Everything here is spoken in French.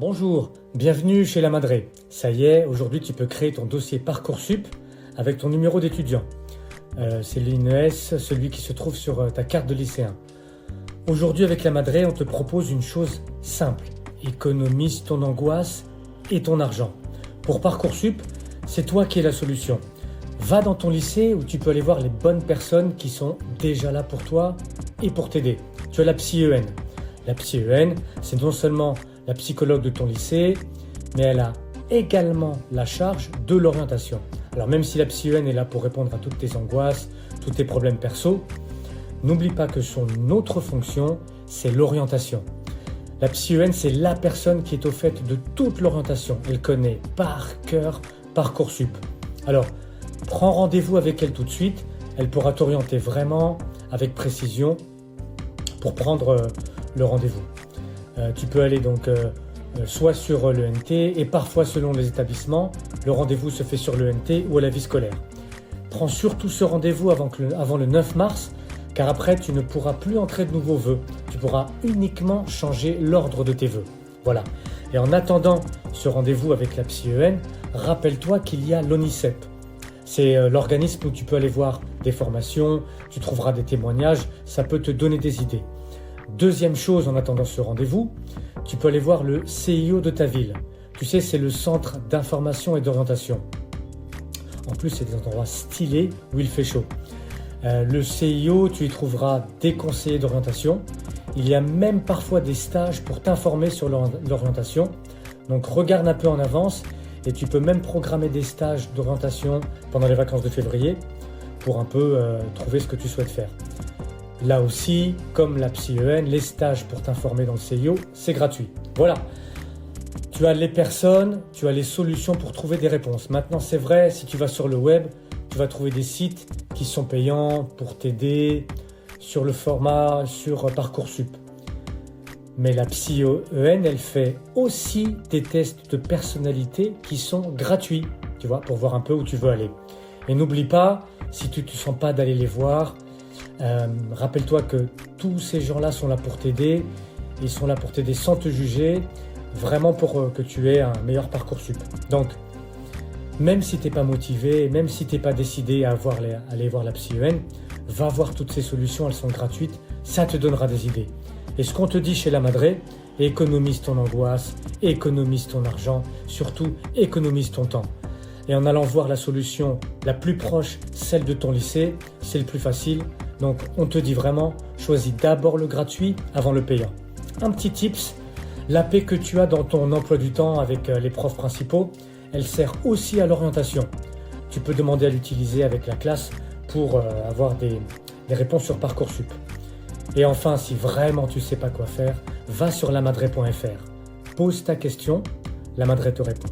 Bonjour, bienvenue chez La Madré. Ça y est, aujourd'hui tu peux créer ton dossier Parcoursup avec ton numéro d'étudiant. C'est l'INES, celui qui se trouve sur ta carte de lycéen. Aujourd'hui avec La Madré, on te propose une chose simple. Économise ton angoisse et ton argent. Pour Parcoursup, c'est toi qui es la solution. Va dans ton lycée où tu peux aller voir les bonnes personnes qui sont déjà là pour toi et pour t'aider. Tu as la Psy-EN. La Psy-EN, c'est non seulement la psychologue de ton lycée, mais elle a également la charge de l'orientation. Alors même si la Psy-EN est là pour répondre à toutes tes angoisses, tous tes problèmes perso, n'oublie pas que son autre fonction, c'est l'orientation. La Psy-EN, c'est la personne qui est au fait de toute l'orientation. Elle connaît par cœur Parcoursup. Alors, prends rendez-vous avec elle tout de suite. Elle pourra t'orienter vraiment avec précision pour prendre le rendez-vous. Tu peux aller donc soit sur l'ENT et parfois selon les établissements, le rendez-vous se fait sur l'ENT ou à la vie scolaire. Prends surtout ce rendez-vous avant le 9 mars car après tu ne pourras plus entrer de nouveaux vœux. Tu pourras uniquement changer l'ordre de tes vœux. Voilà. Et en attendant ce rendez-vous avec la Psy-EN, rappelle-toi qu'il y a l'ONICEP. C'est l'organisme où tu peux aller voir des formations, tu trouveras des témoignages, ça peut te donner des idées. Deuxième chose en attendant ce rendez-vous, tu peux aller voir le CIO de ta ville. Tu sais, c'est le centre d'information et d'orientation. En plus, c'est des endroits stylés où il fait chaud. Le CIO, tu y trouveras des conseillers d'orientation. Il y a même parfois des stages pour t'informer sur l'orientation. Donc regarde un peu en avance et tu peux même programmer des stages d'orientation pendant les vacances de février pour un peu trouver ce que tu souhaites faire. Là aussi, comme la Psy-EN, les stages pour t'informer dans le CIO, c'est gratuit. Voilà, tu as les personnes, tu as les solutions pour trouver des réponses. Maintenant, c'est vrai, si tu vas sur le web, tu vas trouver des sites qui sont payants pour t'aider sur le format, sur Parcoursup. Mais la Psy-EN, elle fait aussi des tests de personnalité qui sont gratuits, tu vois, pour voir un peu où tu veux aller. Et n'oublie pas, si tu ne te sens pas d'aller les voir, rappelle-toi que tous ces gens-là sont là pour t'aider. Ils sont là pour t'aider sans te juger, vraiment pour que tu aies un meilleur Parcoursup. Donc, même si tu n'es pas motivé, même si tu n'es pas décidé à aller voir la Psy-EN, va voir toutes ces solutions, elles sont gratuites, ça te donnera des idées. Et ce qu'on te dit chez La Madré, économise ton angoisse, économise ton argent, surtout économise ton temps. Et en allant voir la solution la plus proche, celle de ton lycée, c'est le plus facile. Donc on te dit vraiment, choisis d'abord le gratuit avant le payant. Un petit tips, l'AP que tu as dans ton emploi du temps avec les profs principaux, elle sert aussi à l'orientation. Tu peux demander à l'utiliser avec la classe pour avoir des réponses sur Parcoursup. Et enfin, si vraiment tu ne sais pas quoi faire, va sur lamadré.fr. Pose ta question, La Madré te répond.